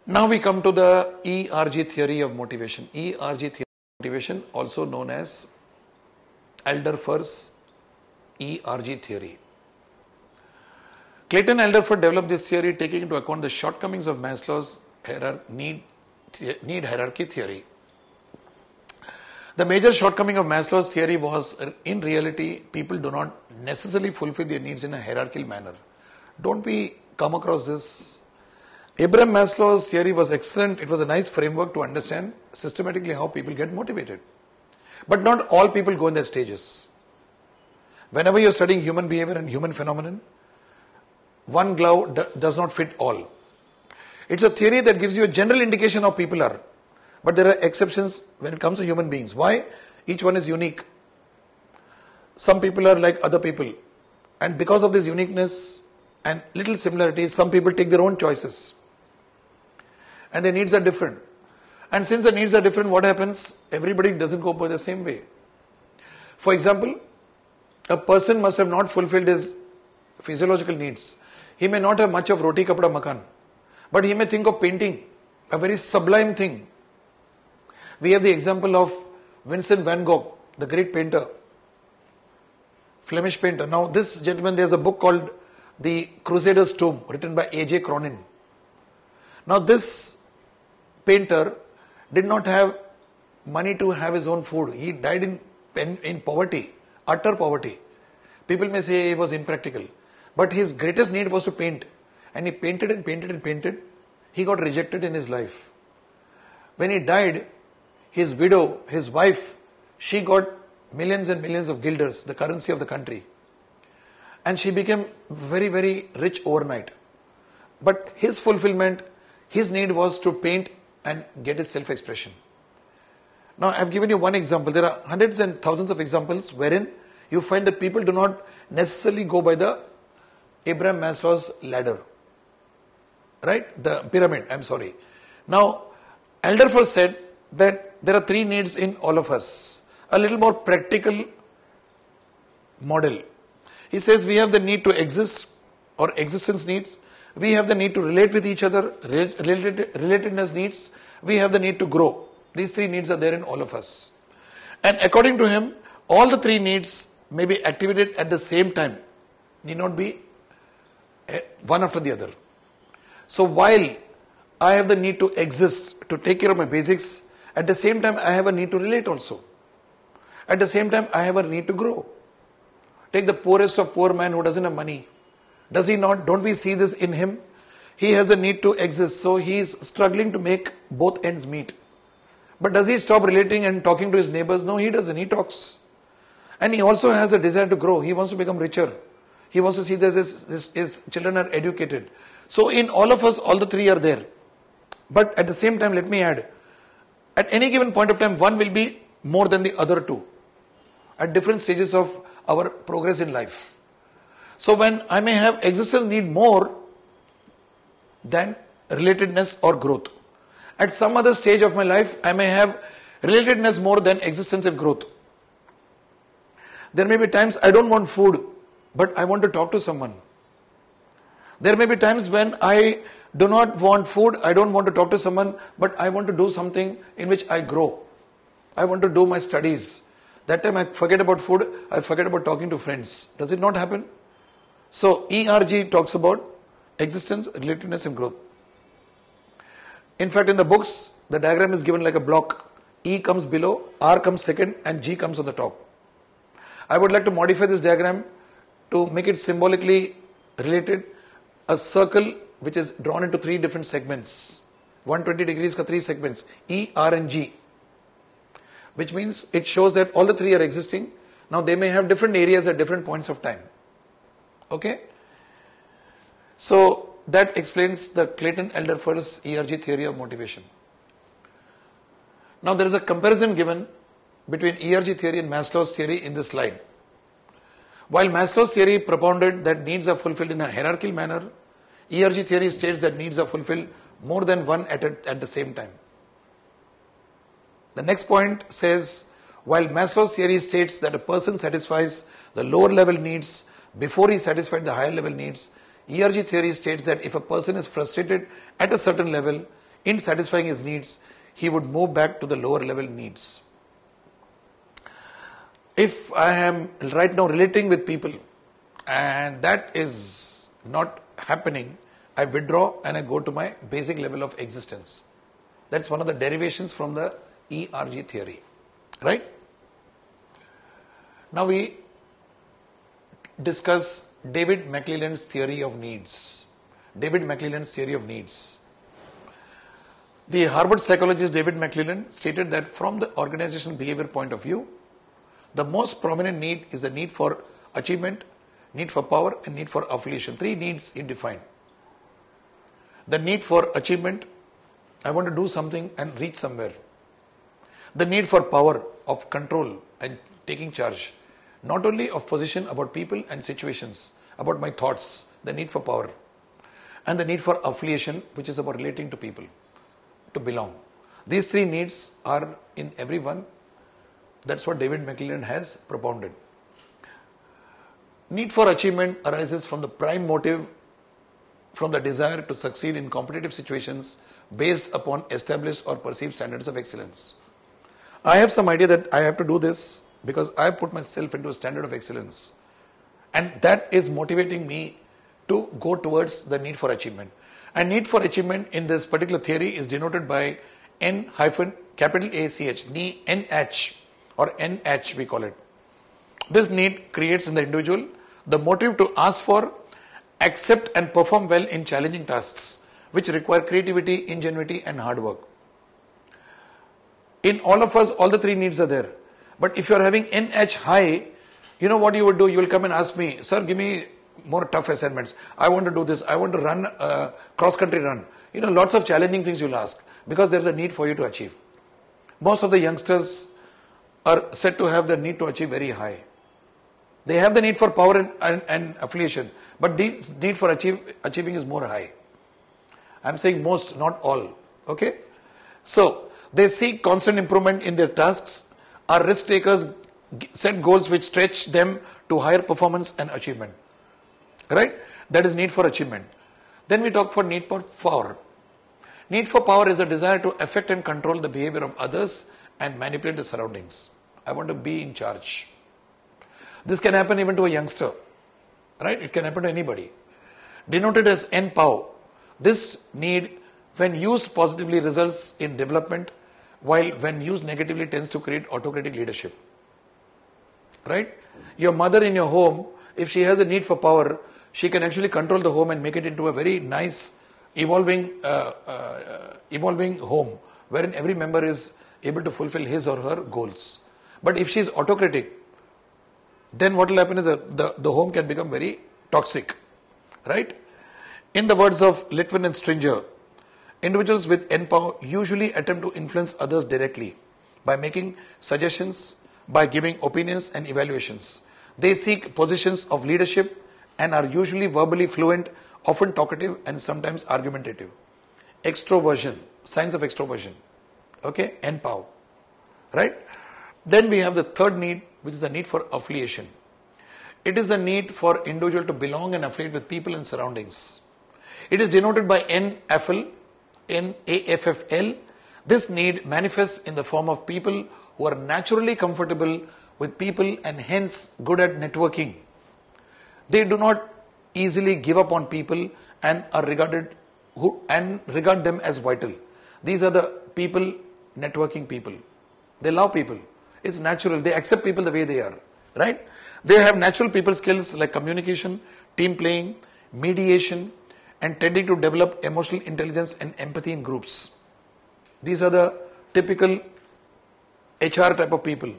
Now we come to the ERG theory of motivation. ERG theory of motivation, also known as Alderfer's ERG theory. Clayton Alderfer developed this theory taking into account the shortcomings of Maslow's need hierarchy theory. The major shortcoming of Maslow's theory was, in reality, people do not necessarily fulfill their needs in a hierarchical manner. Don't we come across this? Abraham Maslow's theory was excellent. It was a nice framework to understand systematically how people get motivated. But not all people go in their stages. Whenever you're studying human behavior and human phenomenon, one glove does not fit all. It's a theory that gives you a general indication of how people are. But there are exceptions when it comes to human beings. Why? Each one is unique. Some people are like other people. And because of this uniqueness and little similarities, some people take their own choices. And their needs are different. And since the needs are different, what happens? Everybody doesn't go by the same way. For example, a person must have not fulfilled his physiological needs. He may not have much of roti, kapda, makan. But he may think of painting, a very sublime thing. We have the example of Vincent van Gogh, the great painter, Flemish painter. Now this gentleman, there's a book called The Crusader's Tomb, written by A.J. Cronin. Now this painter did not have money to have his own food. He died in poverty, utter poverty. People may say he was impractical. But his greatest need was to paint. And he painted and painted and painted. He got rejected in his life. When he died, his widow, his wife, she got millions and millions of guilders, the currency of the country. And she became very, very rich overnight. But his fulfillment, his need was to paint and get his self-expression. Now, I've given you one example. There are hundreds and thousands of examples wherein you find that people do not necessarily go by the Abraham Maslow's ladder. Right? The pyramid, I'm sorry. Now, Alderfer said that there are three needs in all of us. A little more practical model. He says we have the need to exist or existence needs. We have the need to relate with each other, relatedness needs. We have the need to grow. These three needs are there in all of us. And according to him, all the three needs may be activated at the same time. Need not be one after the other. So while I have the need to exist, to take care of my basics, at the same time I have a need to relate also. At the same time I have a need to grow. Take the poorest of poor man who doesn't have money. Does he not? Don't we see this in him? He has a need to exist, so he is struggling to make both ends meet. But does he stop relating and talking to his neighbors? No, he doesn't. He talks. And he also has a desire to grow. He wants to become richer. He wants to see that his children are educated. So in all of us, all the three are there. But at the same time, let me add, at any given point of time, one will be more than the other two at different stages of our progress in life. So when I may have existence need more than relatedness or growth. At some other stage of my life, I may have relatedness more than existence and growth. There may be times I don't want food, but I want to talk to someone. There may be times when I do not want food, I don't want to talk to someone, but I want to do something in which I grow. I want to do my studies. That time I forget about food, I forget about talking to friends. Does it not happen? So ERG talks about existence, relatedness and growth. In fact, in the books, the diagram is given like a block. E comes below, R comes second and G comes on the top. I would like to modify this diagram to make it symbolically related. A circle which is drawn into three different segments. 120 degrees ka three segments. E, R and G. Which means it shows that all the three are existing. Now they may have different areas at different points of time. Okay? So that explains the Clayton Alderfer's ERG theory of motivation. Now there is a comparison given between ERG theory and Maslow's theory in this slide. While Maslow's theory propounded that needs are fulfilled in a hierarchical manner, ERG theory states that needs are fulfilled more than one at the same time. The next point says, while Maslow's theory states that a person satisfies the lower level needs before he satisfied the higher level needs, ERG theory states that if a person is frustrated at a certain level, in satisfying his needs, he would move back to the lower level needs. If I am right now relating with people and that is not happening, I withdraw and I go to my basic level of existence. That's one of the derivations from the ERG theory. Right? Now we discuss David McClelland's theory of needs. David McClelland's theory of needs. The Harvard psychologist David McClelland stated that from the organizational behavior point of view, the most prominent need is the need for achievement, need for power, and need for affiliation. 3 needs he defined. The need for achievement, I want to do something and reach somewhere. The need for power, of control and taking charge, not only of position, about people and situations, about my thoughts, the need for power. And the need for affiliation, which is about relating to people, to belong. These 3 needs are in everyone. That's what David McClelland has propounded. Need for achievement arises from the prime motive, from the desire to succeed in competitive situations based upon established or perceived standards of excellence. I have some idea that I have to do this because I put myself into a standard of excellence. And that is motivating me to go towards the need for achievement. And need for achievement in this particular theory is denoted by N-ACH, NH, or NH we call it. This need creates in the individual the motive to ask for, accept and perform well in challenging tasks which require creativity, ingenuity and hard work. In all of us, all the 3 needs are there. But if you are having NH high, you know what you would do? You will come and ask me, sir, give me more tough assignments. I want to do this. I want to run a cross-country run. You know, lots of challenging things you'll ask because there's a need for you to achieve. Most of the youngsters are said to have the need to achieve very high. They have the need for power and affiliation, but the need for achieving is more high. I'm saying most, not all. Okay? So, they seek constant improvement in their tasks, are risk takers, set goals which stretch them to higher performance and achievement. Right? That is need for achievement. Then we talk for need for power. Need for power is a desire to affect and control the behavior of others and manipulate the surroundings. I want to be in charge. This can happen even to a youngster. Right? It can happen to anybody. Denoted as N-POW. This need, when used positively, results in development, while when used negatively tends to create autocratic leadership. Right? Your mother in your home, if she has a need for power, she can actually control the home and make it into a very nice, evolving home, wherein every member is able to fulfill his or her goals. But if she is autocratic, then what will happen is that the home can become very toxic. Right? In the words of Litwin and Stringer, individuals with N-POW usually attempt to influence others directly by making suggestions, by giving opinions and evaluations. They seek positions of leadership and are usually verbally fluent, often talkative and sometimes argumentative. Extroversion, signs of extroversion. Okay, N-POW. Right? Then we have the third need, which is the need for affiliation. It is a need for individual to belong and affiliate with people and surroundings. It is denoted by N-AFL, N-A-F-F-L. This need manifests in the form of people who are naturally comfortable with people and hence good at networking. They do not easily give up on people and are regard them as vital. These are the people, networking people. They love people. It's natural. They accept people the way they are. Right? They have natural people skills like communication, team playing, mediation, and tending to develop emotional intelligence and empathy in groups. These are the typical HR type of people.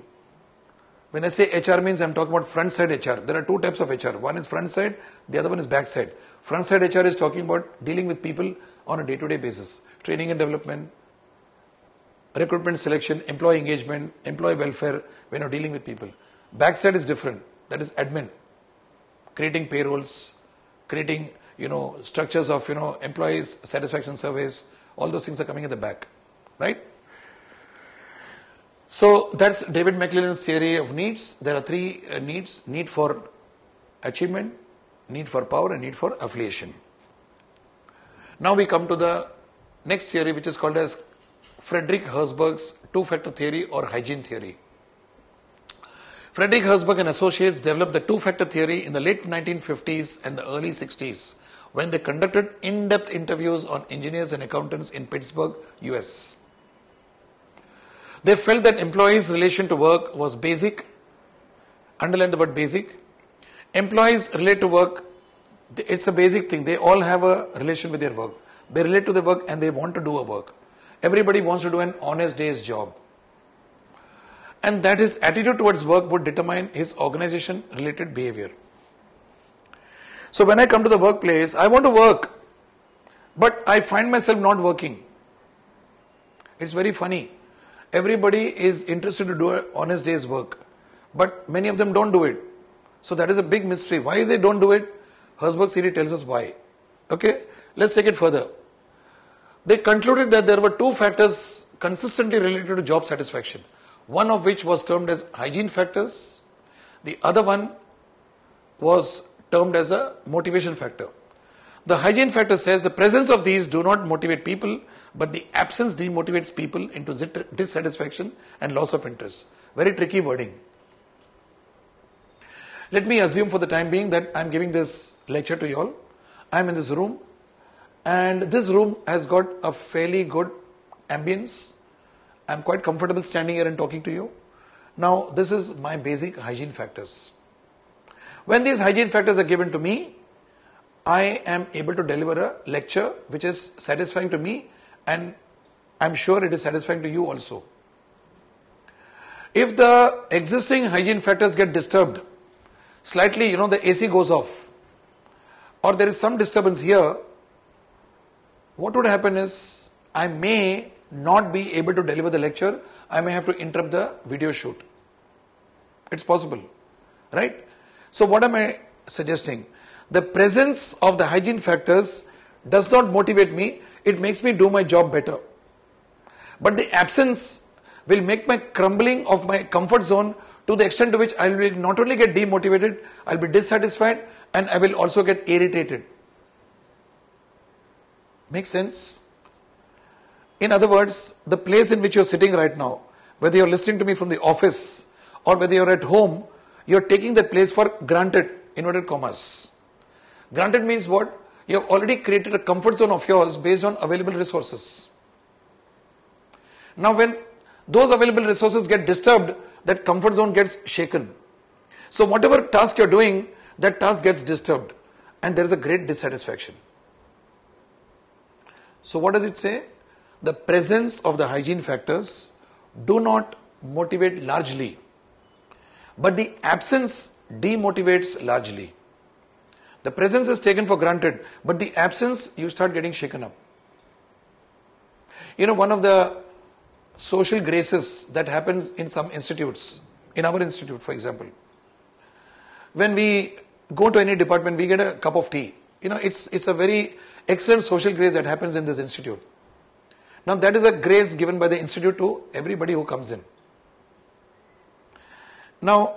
When I say HR means I'm talking about front side HR. There are 2 types of HR. One is front side, the other one is back side. Front side HR is talking about dealing with people on a day-to-day basis. Training and development, recruitment selection, employee engagement, employee welfare when you're dealing with people. Back side is different. That is admin. Creating payrolls, creating structures of employees satisfaction surveys. All those things are coming at the back. Right? So that's David McClelland's theory of needs. There are 3 needs: need for achievement, need for power, and need for affiliation. Now we come to the next theory which is called as Frederick Herzberg's two-factor theory or hygiene theory. Frederick Herzberg and associates developed the two-factor theory in the late 1950s and the early 60s when they conducted in-depth interviews on engineers and accountants in Pittsburgh, US. They felt that employees' relation to work was basic. Underline the word basic. Employees relate to work. It's a basic thing. They all have a relation with their work. They relate to the work and they want to do a work. Everybody wants to do an honest day's job. And that his attitude towards work would determine his organization related behavior. So when I come to the workplace, I want to work, but I find myself not working. It's very funny. Everybody is interested to do an honest day's work, but many of them don't do it. So that is a big mystery. Why they don't do it? Herzberg's theory tells us why. Okay, let's take it further. They concluded that there were two factors consistently related to job satisfaction. One of which was termed as hygiene factors. The other one was termed as a motivation factor. The hygiene factor says the presence of these do not motivate people, but the absence demotivates people into dissatisfaction and loss of interest. Very tricky wording. Let me assume for the time being that I am giving this lecture to you all. I am in this room and this room has got a fairly good ambience. I am quite comfortable standing here and talking to you. Now, this is my basic hygiene factors. When these hygiene factors are given to me, I am able to deliver a lecture which is satisfying to me, and I am sure it is satisfying to you also. If the existing hygiene factors get disturbed, slightly, the AC goes off, or there is some disturbance here, what would happen is I may not be able to deliver the lecture. I may have to interrupt the video shoot. It's possible, right? So what am I suggesting? The presence of the hygiene factors does not motivate me. It makes me do my job better. But the absence will make my crumbling of my comfort zone to the extent to which I will not only get demotivated, I'll be dissatisfied and I will also get irritated. Makes sense? In other words, the place in which you're sitting right now, whether you're listening to me from the office or whether you're at home, you're taking that place for granted, inverted commas. Granted means what? You have already created a comfort zone of yours based on available resources. Now when those available resources get disturbed, that comfort zone gets shaken. So whatever task you're doing, that task gets disturbed and there is a great dissatisfaction. So what does it say? The presence of the hygiene factors do not motivate largely, but the absence demotivates largely. The presence is taken for granted, but the absence, you start getting shaken up. One of the social graces that happens in some institutes, in our institute for example, when we go to any department, we get a cup of tea. It's a very excellent social grace that happens in this institute. Now that is a grace given by the institute to everybody who comes in. Now,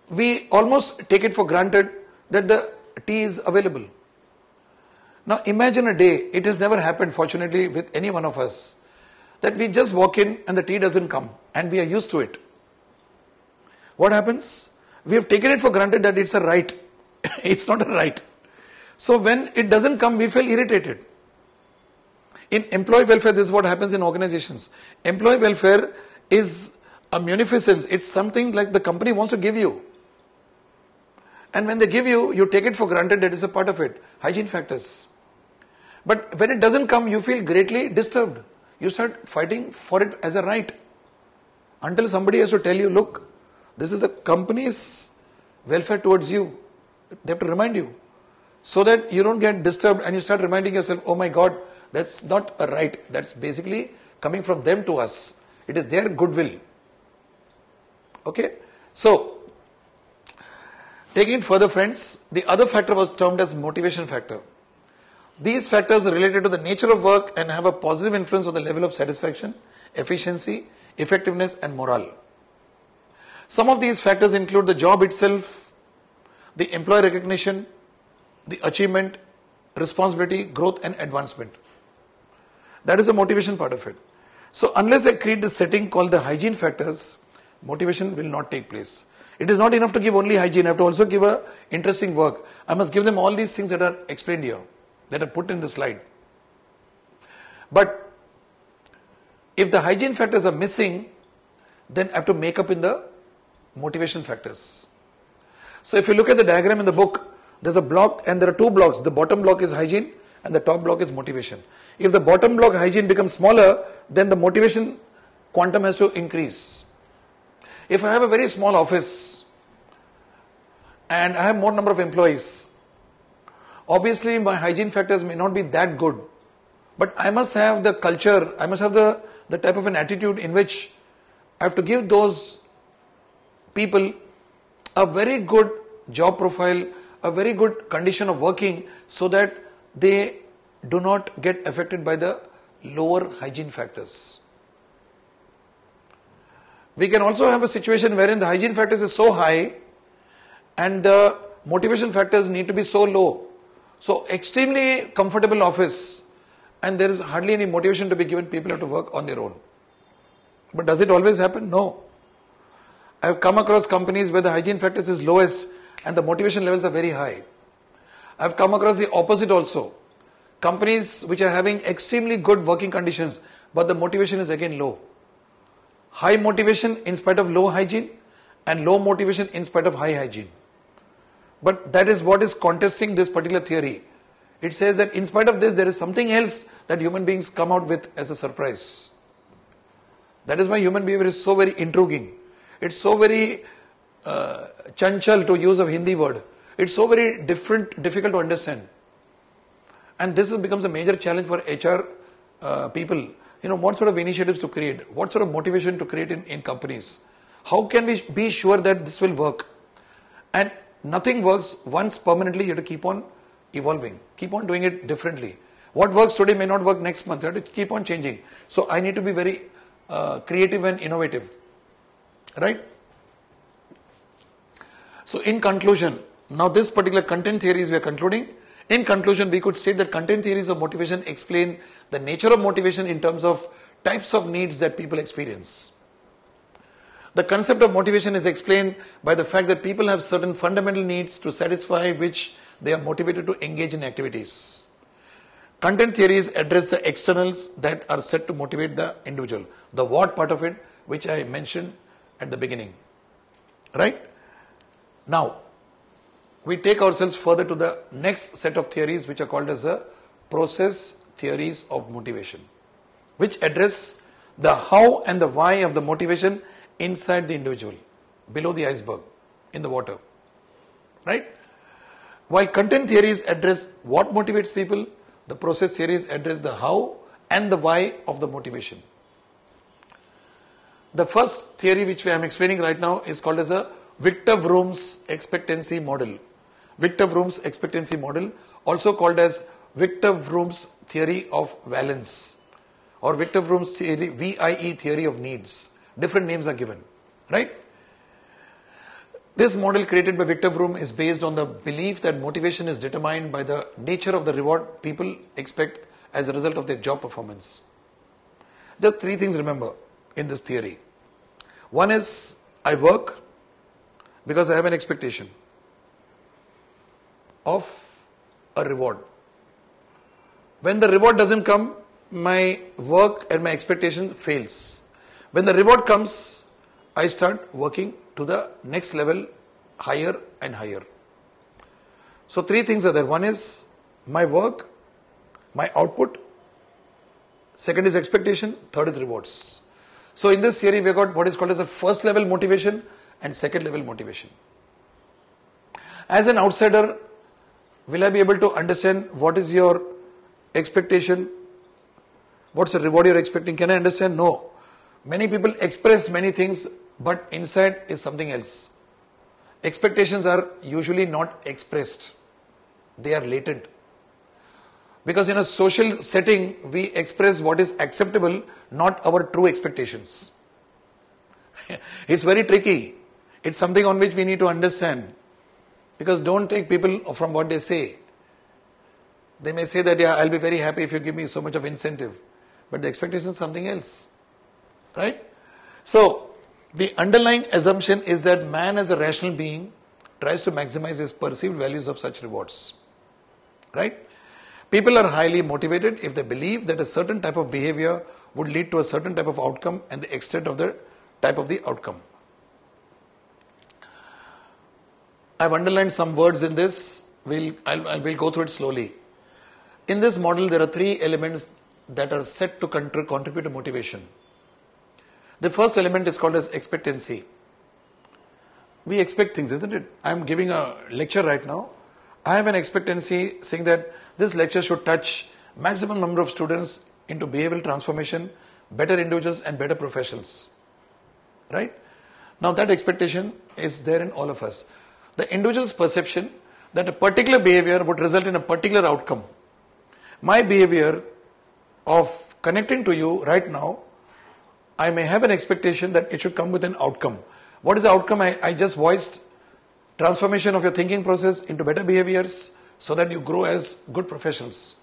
we almost take it for granted that the tea is available. Now imagine a day, it has never happened fortunately with any one of us, that we just walk in and the tea doesn't come and we are used to it. What happens? We have taken it for granted that it's a right. It's not a right. So when it doesn't come, we feel irritated. In employee welfare, this is what happens in organizations. Employee welfare is a munificence. It's something like the company wants to give you. And when they give you, you take it for granted that is a part of it. Hygiene factors. But when it doesn't come, you feel greatly disturbed. You start fighting for it as a right. Until somebody has to tell you, look, this is the company's welfare towards you. They have to remind you. So that you don't get disturbed and you start reminding yourself, oh my God, that's not a right. That's basically coming from them to us. It is their goodwill. Okay? So, taking it further friends, the other factor was termed as motivation factor. These factors are related to the nature of work and have a positive influence on the level of satisfaction, efficiency, effectiveness and morale. Some of these factors include the job itself, the employee recognition, the achievement, responsibility, growth and advancement. That is the motivation part of it. So unless I create the setting called the hygiene factors, motivation will not take place. It is not enough to give only hygiene. I have to also give a interesting work. I must give them all these things that are explained here, that are put in the slide. But if the hygiene factors are missing, then I have to make up in the motivation factors. So if you look at the diagram in the book, there's a block and there are two blocks. The bottom block is hygiene and the top block is motivation. If the bottom block hygiene becomes smaller, then the motivation quantum has to increase. If I have a very small office and I have more number of employees, obviously my hygiene factors may not be that good. But I must have the culture, I must have the type of an attitude in which I have to give those people a very good job profile, a very good condition of working so that they do not get affected by the lower hygiene factors. We can also have a situation wherein the hygiene factors is so high and the motivation factors need to be so low. So extremely comfortable office and there is hardly any motivation to be given, people have to work on their own. But does it always happen? No. I have come across companies where the hygiene factors is lowest and the motivation levels are very high. I have come across the opposite also. Companies which are having extremely good working conditions, but the motivation is again low. High motivation in spite of low hygiene and low motivation in spite of high hygiene. But that is what is contesting this particular theory. It says that in spite of this, there is something else that human beings come out with as a surprise. That is why human behavior is so very intriguing. It's so very chanchal, to use of Hindi word. It's so very difficult to understand. And this becomes a major challenge for HR people. What sort of initiatives to create? What sort of motivation to create in companies? How can we be sure that this will work? And nothing works once permanently. You have to keep on evolving. Keep on doing it differently. What works today may not work next month. You have to keep on changing. So I need to be very creative and innovative. Right? So in conclusion, now this particular content theories we are concluding. In conclusion, we could state that content theories of motivation explain the nature of motivation in terms of types of needs that people experience. The concept of motivation is explained by the fact that people have certain fundamental needs to satisfy which they are motivated to engage in activities. Content theories address the externals that are set to motivate the individual. The what part of it, which I mentioned at the beginning. Right? Now, we take ourselves further to the next set of theories which are called as the process theories of motivation, which address the how and the why of the motivation inside the individual, below the iceberg, in the water. Right? While content theories address what motivates people, the process theories address the how and the why of the motivation. The first theory which I am explaining right now is called as a Victor Vroom's expectancy model. Victor Vroom's expectancy model, also called as Victor Vroom's theory of valence or Victor Vroom's theory, VIE theory of needs. Different names are given, right? This model created by Victor Vroom is based on the belief that motivation is determined by the nature of the reward people expect as a result of their job performance. Just three things remember in this theory. One is I work because I have an expectation of a reward. When the reward doesn't come, my work and my expectation fails. When the reward comes, I start working to the next level, higher and higher. So three things are there. One is my work, my output. Second is expectation. Third is rewards. So in this theory, we got what is called as a first level motivation and second level motivation. As an outsider, will I be able to understand what is your expectation? What's the reward you're expecting? Can I understand? No. Many people express many things, but inside is something else. Expectations are usually not expressed. They are latent. Because in a social setting, we express what is acceptable, not our true expectations. It's very tricky. It's something on which we need to understand. Because don't take people from what they say. They may say that, yeah, I'll be very happy if you give me so much of incentive. but the expectation is something else. Right? So, the underlying assumption is that man as a rational being tries to maximize his perceived values of such rewards. Right? People are highly motivated if they believe that a certain type of behavior would lead to a certain type of outcome and the extent of the type of the outcome. I've underlined some words in this. We'll go through it slowly. In this model, there are three elements that are set to contribute to motivation. The first element is called as expectancy. We expect things, isn't it? I'm giving a lecture right now. I have an expectancy saying that this lecture should touch maximum number of students into behavioral transformation, better individuals and better professionals. Right? Now that expectation is there in all of us. The individual's perception that a particular behavior would result in a particular outcome. My behavior of connecting to you right now, I may have an expectation that it should come with an outcome. What is the outcome? I just voiced transformation of your thinking process into better behaviors so that you grow as good professionals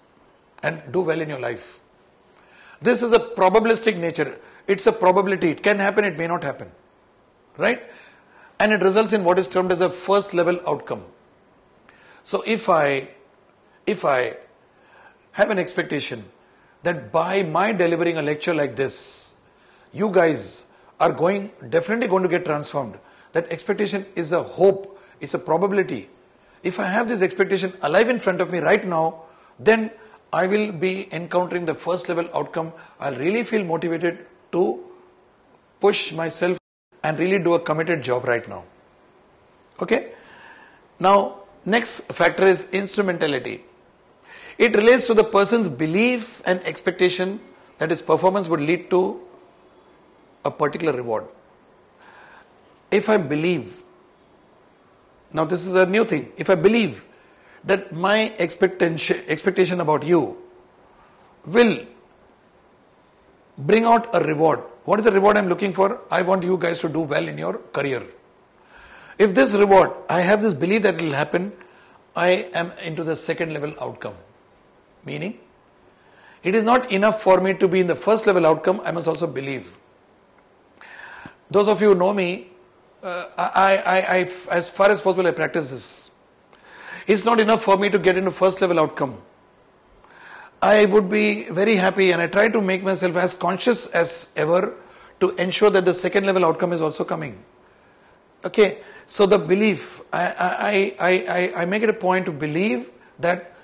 and do well in your life. This is a probabilistic nature. It's a probability. It can happen, it may not happen. Right? And it results in what is termed as a first level outcome. So if I have an expectation that by my delivering a lecture like this, you guys are definitely going to get transformed. That expectation is a hope, it's a probability. If I have this expectation alive in front of me right now, then I will be encountering the first level outcome. I'll really feel motivated to push myself and really do a committed job right now. Okay? Now, next factor is instrumentality. It relates to the person's belief and expectation that his performance would lead to a particular reward. If I believe, now this is a new thing, if I believe that my expectation about you will bring out a reward. What is the reward I'm looking for? I want you guys to do well in your career. If this reward, I have this belief that it will happen, I am into the second level outcome. Meaning, it is not enough for me to be in the first level outcome, I must also believe. Those of you who know me, I as far as possible I practice this. It's not enough for me to get into first level outcome. I would be very happy and I try to make myself as conscious as ever to ensure that the second level outcome is also coming. Okay, so the belief, I make it a point to believe that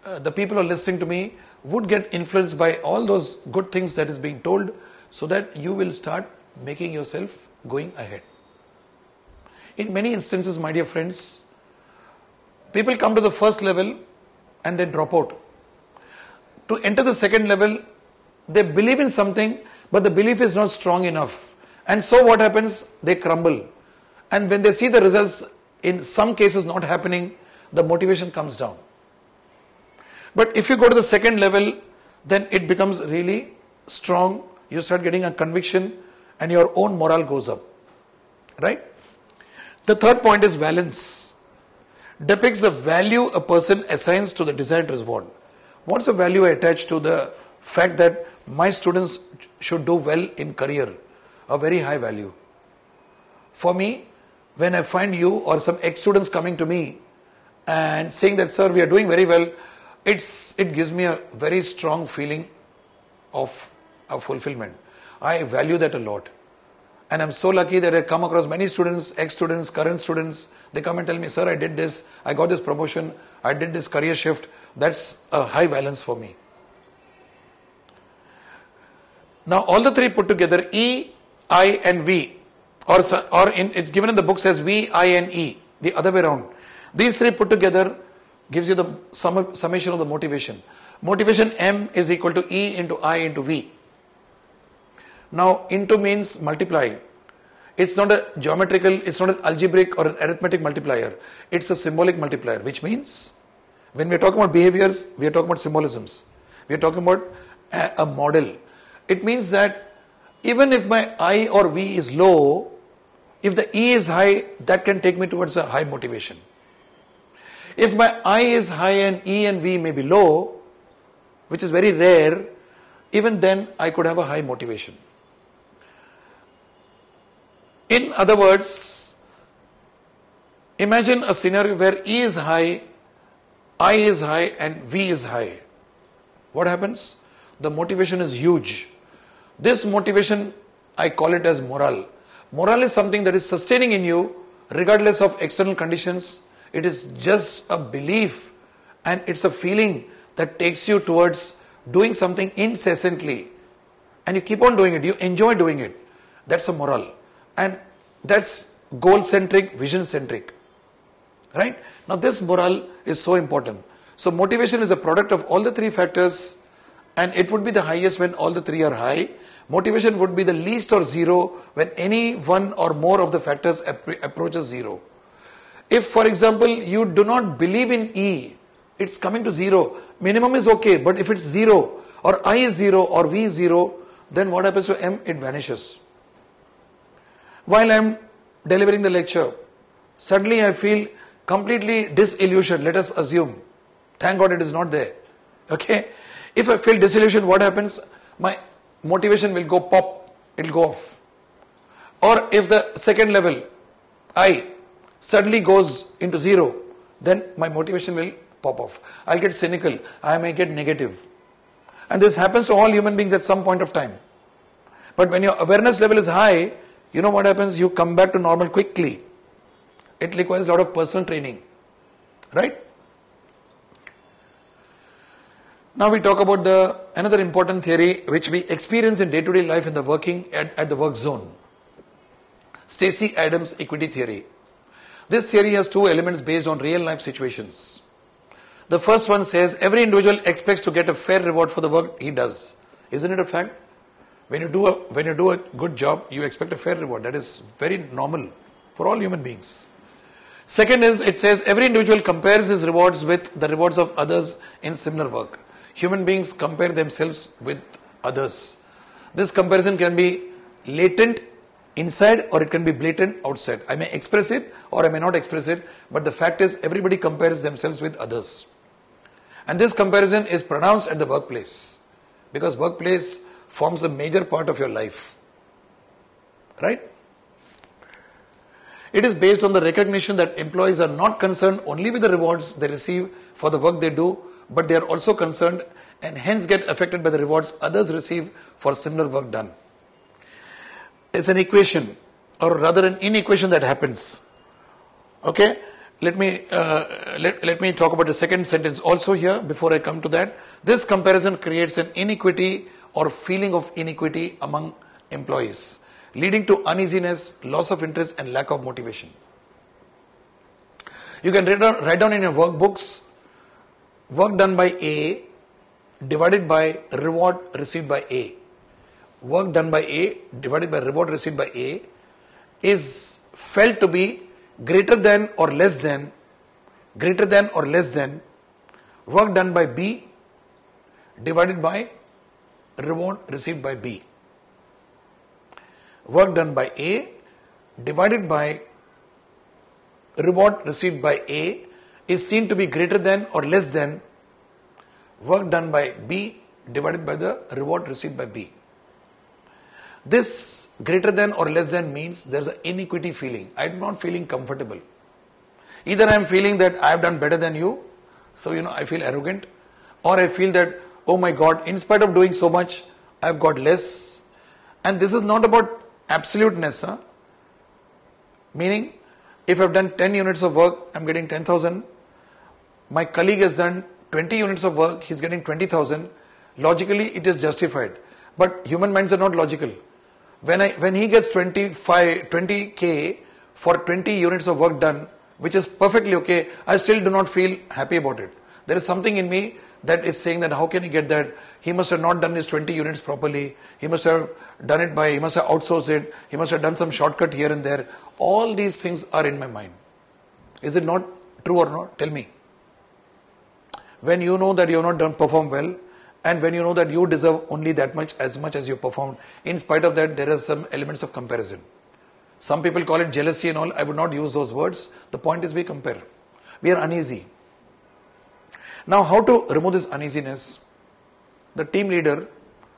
the people who are listening to me would get influenced by all those good things that is being told so that you will start making yourself going ahead. In many instances, my dear friends, people come to the first level and they drop out. To enter the second level, they believe in something, but the belief is not strong enough. And so what happens? They crumble. And when they see the results, in some cases not happening, the motivation comes down. But if you go to the second level, then it becomes really strong. You start getting a conviction and your own morale goes up. Right? The third point is valence. Depicts the value a person assigns to the desired reward. What's the value I attach to the fact that my students should do well in career? A very high value. For me, when I find you or some ex-students coming to me and saying that, sir, we are doing very well, it gives me a very strong feeling of fulfillment. I value that a lot. And I'm so lucky that I come across many students, ex-students, current students. They come and tell me, sir, I did this, I got this promotion, I did this career shift. That's a high valence for me. Now, all the three put together, E, I and V, it's given in the books as V, I and E, the other way around. These three put together gives you the summation of the motivation. Motivation M is equal to E into I into V. Now, into means multiply. It's not a geometrical, it's not an algebraic or an arithmetic multiplier. It's a symbolic multiplier, which means when we are talking about behaviors, we are talking about symbolisms. We are talking about a model. It means that even if my I or V is low, if the E is high, that can take me towards a high motivation. If my I is high and E and V may be low, which is very rare, even then I could have a high motivation. In other words, imagine a scenario where E is high, I is high and V is high. What happens? The motivation is huge. This motivation, I call it as morale. Morale is something that is sustaining in you regardless of external conditions. It is just a belief and it's a feeling that takes you towards doing something incessantly. And you keep on doing it. You enjoy doing it. That's a morale. And that's goal-centric, vision-centric. Right? Now this morale is so important. So motivation is a product of all the three factors, and it would be the highest when all the three are high. Motivation would be the least or zero when any one or more of the factors approaches zero. If, for example, you do not believe in E, it's coming to zero. Minimum is okay, but if it's zero, or I is zero, or V is zero, then what happens to M? It vanishes. While I'm delivering the lecture, suddenly I feel completely disillusioned, let us assume. Thank God it is not there. Okay? If I feel disillusioned, what happens? My motivation will go pop, it will go off. Or if the second level, I, suddenly goes into zero, then my motivation will pop off. I'll get cynical, I may get negative. And this happens to all human beings at some point of time. But when your awareness level is high, you know what happens? You come back to normal quickly. It requires a lot of personal training. Right? Now we talk about another important theory which we experience in day-to-day life in the working at the work zone. Stacey Adams equity theory. This theory has two elements based on real life situations. The first one says every individual expects to get a fair reward for the work he does. Isn't it a fact? When you do a good job, you expect a fair reward. That is very normal for all human beings. Second is, it says every individual compares his rewards with the rewards of others in similar work. Human beings compare themselves with others. This comparison can be latent inside or it can be blatant outside. I may express it or I may not express it, but the fact is everybody compares themselves with others. And this comparison is pronounced at the workplace because workplace forms a major part of your life. Right? It is based on the recognition that employees are not concerned only with the rewards they receive for the work they do, but they are also concerned and hence get affected by the rewards others receive for similar work done. It's an equation, or rather an inequation that happens. Okay? Let me talk about the second sentence also here before I come to that. This comparison creates an inequity or feeling of inequity among employees, leading to uneasiness, loss of interest and lack of motivation. You can write down in your workbooks, work done by A divided by reward received by A. Work done by A divided by reward received by A is felt to be greater than or less than work done by B divided by reward received by B. Work done by A divided by reward received by A is seen to be greater than or less than work done by B divided by the reward received by B. This greater than or less than means there's an inequity feeling. I'm not feeling comfortable. Either I'm feeling that I've done better than you, so I feel arrogant, or I feel that, oh my God, in spite of doing so much, I've got less. And this is not about absoluteness. Meaning, if I've done 10 units of work, I'm getting 10,000. My colleague has done 20 units of work, he's getting 20,000. Logically, it is justified. But human minds are not logical. When he gets 20K for 20 units of work done, which is perfectly okay, I still do not feel happy about it. There is something in me that is saying that how can he get that? He must have not done his 20 units properly. He must have done it he must have outsourced it. He must have done some shortcut here and there. All these things are in my mind. Is it not true or not? Tell me. When you know that you have not performed well, and when you know that you deserve only that much as you performed, in spite of that, there are some elements of comparison. Some people call it jealousy and all. I would not use those words. The point is we compare. We are uneasy. Now, how to remove this uneasiness? The team leader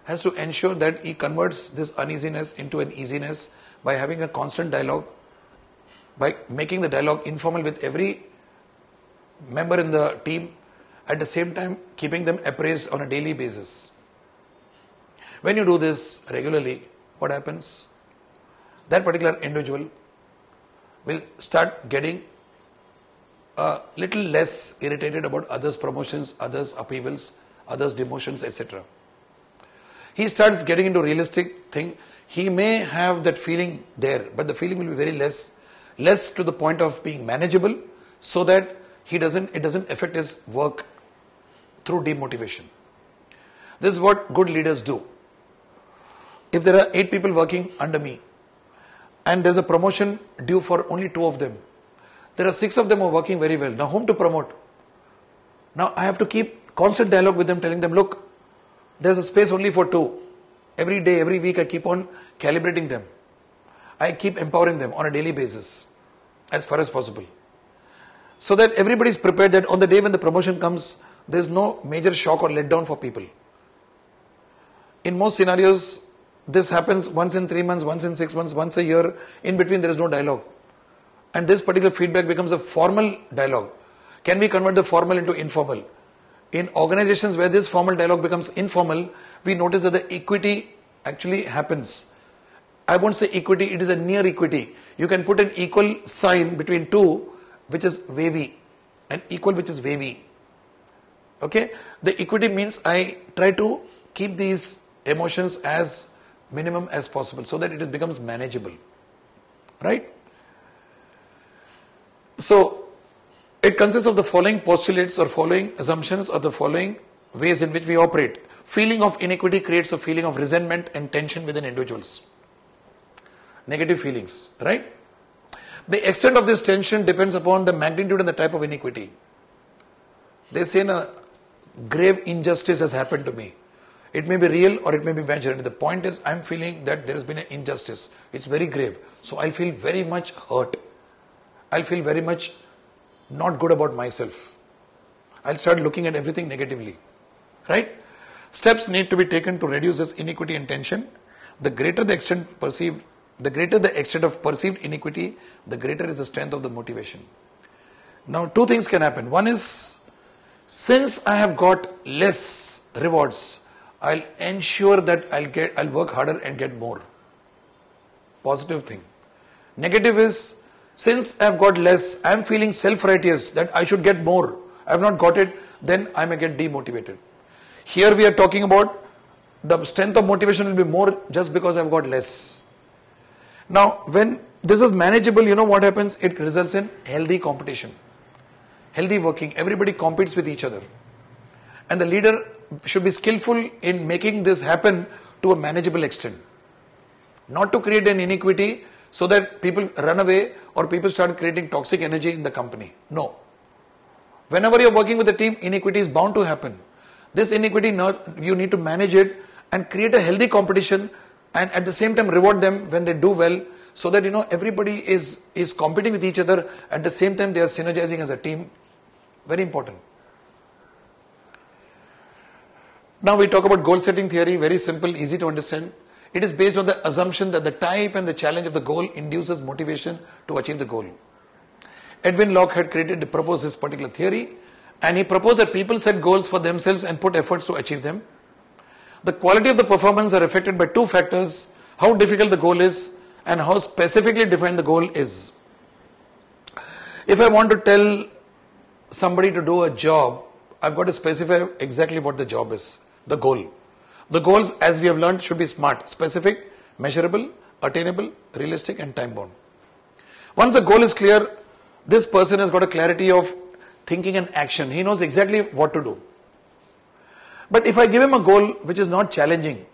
has to ensure that he converts this uneasiness into an easiness by having a constant dialogue, by making the dialogue informal with every member in the team, at the same time keeping them appraised on a daily basis. When you do this regularly, what happens? That particular individual will start getting a little less irritated about others' promotions, others' upheavals, others' demotions, etc. He starts getting into realistic thing. He may have that feeling there, but the feeling will be very less to the point of being manageable, so that it doesn't affect his work through demotivation. This is what good leaders do. If there are 8 people working under me, and there's a promotion due for only 2 of them, there are 6 of them who are working very well. Now whom to promote? Now I have to keep constant dialogue with them, telling them, look, there's a space only for 2. Every day, every week I keep on calibrating them. I keep empowering them on a daily basis as far as possible, so that everybody is prepared that on the day when the promotion comes, there's no major shock or letdown for people. In most scenarios, this happens once in 3 months, once in 6 months, once a year. In between, there is no dialogue. And this particular feedback becomes a formal dialogue. Can we convert the formal into informal? In organizations where this formal dialogue becomes informal, we notice that the equity actually happens. I won't say equity, it is a near equity. You can put an equal sign between 2, which is wavy, and equal, which is wavy. Okay? The equity means I try to keep these emotions as minimum as possible, so that it becomes manageable. Right? So, it consists of the following postulates or following assumptions or the following ways in which we operate. Feeling of inequity creates a feeling of resentment and tension within individuals. Negative feelings, right? The extent of this tension depends upon the magnitude and the type of inequity. They say a grave injustice has happened to me. It may be real or it may be imaginary. The point is, I'm feeling that there has been an injustice. It's very grave. So I'll feel very much hurt. I'll feel very much not good about myself. I'll start looking at everything negatively. Right? Steps need to be taken to reduce this inequity and tension. The greater the extent of perceived inequity, the greater is the strength of the motivation. Now, 2 things can happen. One is, since I have got less rewards, I'll ensure that I'll work harder and get more. Positive thing. Negative is, since I've got less, I'm feeling self-righteous that I should get more. I've not got it, then I may get demotivated. Here we are talking about the strength of motivation will be more just because I've got less. Now, when this is manageable, you know what happens? It results in healthy competition, healthy working. Everybody competes with each other. And the leader should be skillful in making this happen to a manageable extent. Not to create an inequity so that people run away or people start creating toxic energy in the company. No. Whenever you're working with a team, inequity is bound to happen. This inequity, you need to manage it and create a healthy competition, and at the same time reward them when they do well, so that everybody is competing with each other. At the same time, they are synergizing as a team. Very important. Now we talk about goal setting theory. Very simple, easy to understand. It is based on the assumption that the type and the challenge of the goal induces motivation to achieve the goal. Edwin Locke had proposed this particular theory, and he proposed that people set goals for themselves and put efforts to achieve them. The quality of the performance are affected by 2 factors: how difficult the goal is and how specifically defined the goal is. If I want to tell somebody to do a job, I've got to specify exactly what the job is, the goal. The goals, as we have learned, should be SMART: specific, measurable, attainable, realistic, and time-bound. Once the goal is clear, this person has got a clarity of thinking and action. He knows exactly what to do. But if I give him a goal which is not challenging,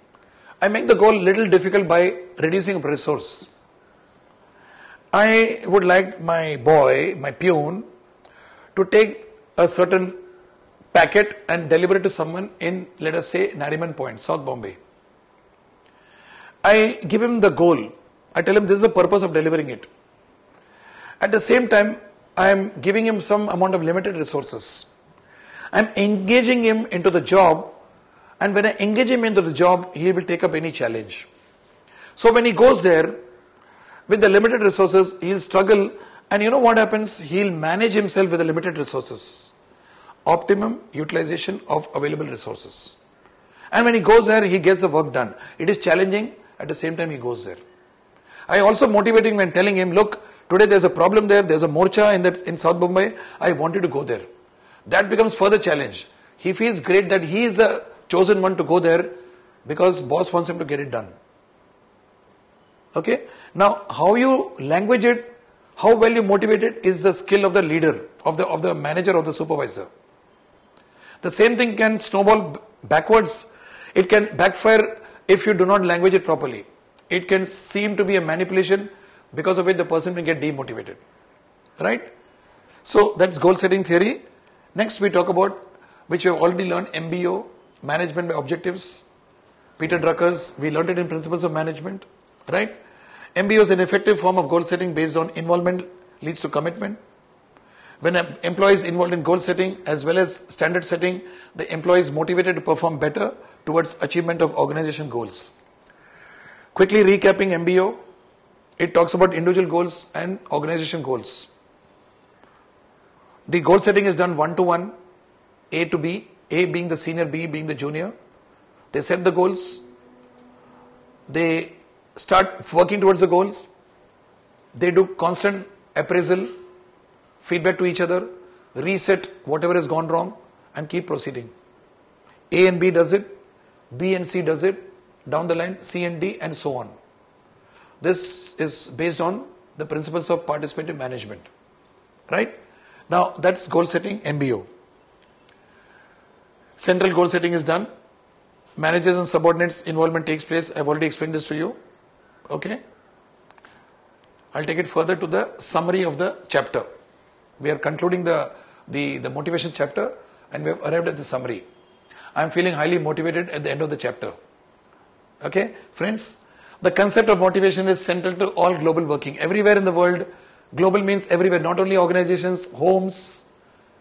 I make the goal little difficult by reducing resource. I would like my boy, my peon, to take a certain packet and deliver it to someone in, let us say, Nariman Point, South Bombay. I give him the goal. I tell him this is the purpose of delivering it. At the same time, I am giving him some amount of limited resources. I am engaging him into the job, And when I engage him into the job, he will take up any challenge. So when he goes there, with the limited resources, he'll struggle. And you know what happens? He'll manage himself with the limited resources. Optimum utilization of available resources. And when he goes there, he gets the work done. It is challenging. At the same time, he goes there. I also motivate him when telling him, look, today there's a problem there. There's a morcha in South Mumbai. I want you to go there. That becomes further challenge. He feels great that he is the chosen one to go there because boss wants him to get it done. Okay. Now, how you language it, how well you motivate it is the skill of the leader, of the manager or the supervisor. The same thing can snowball backwards. It can backfire if you do not language it properly. It can seem to be a manipulation because of which the person will get demotivated. Right? So that's goal setting theory. Next we talk about, which we have already learned, MBO, management by objectives. Peter Drucker's, we learned it in Principles of Management. Right? MBO is an effective form of goal setting based on involvement leads to commitment. When an employee is involved in goal setting as well as standard setting, the employee is motivated to perform better towards achievement of organization goals. Quickly recapping MBO, it talks about individual goals and organization goals. The goal setting is done one-to-one, A to B, A being the senior, B being the junior. They set the goals. They start working towards the goals. They do constant appraisal, feedback to each other, reset whatever has gone wrong and keep proceeding. A and B does it, B and C does it, down the line C and D and so on. This is based on the principles of participative management. Right? Now that's goal setting, MBO. Central goal setting is done. Managers and subordinates involvement takes place. I've already explained this to you. Okay. I'll take it further to the summary of the chapter. We are concluding the motivation chapter and we have arrived at the summary. I'm feeling highly motivated at the end of the chapter. Okay. Friends, the concept of motivation is central to all global working. Everywhere in the world, global means everywhere, not only organizations, homes,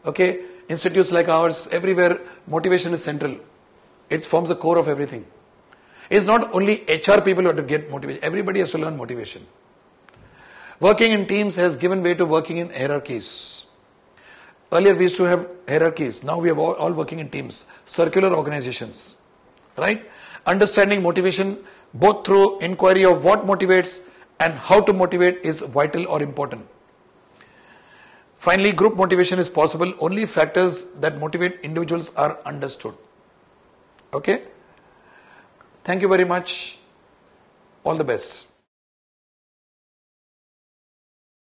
okay, institutes like ours, everywhere motivation is central. It forms the core of everything. It's not only HR people who have to get motivated. Everybody has to learn motivation. Working in teams has given way to working in hierarchies. Earlier we used to have hierarchies. Now we are all working in teams. Circular organizations. Right? Understanding motivation both through inquiry of what motivates and how to motivate is vital or important. Finally, group motivation is possible only if factors that motivate individuals are understood. Okay? Thank you very much. All the best.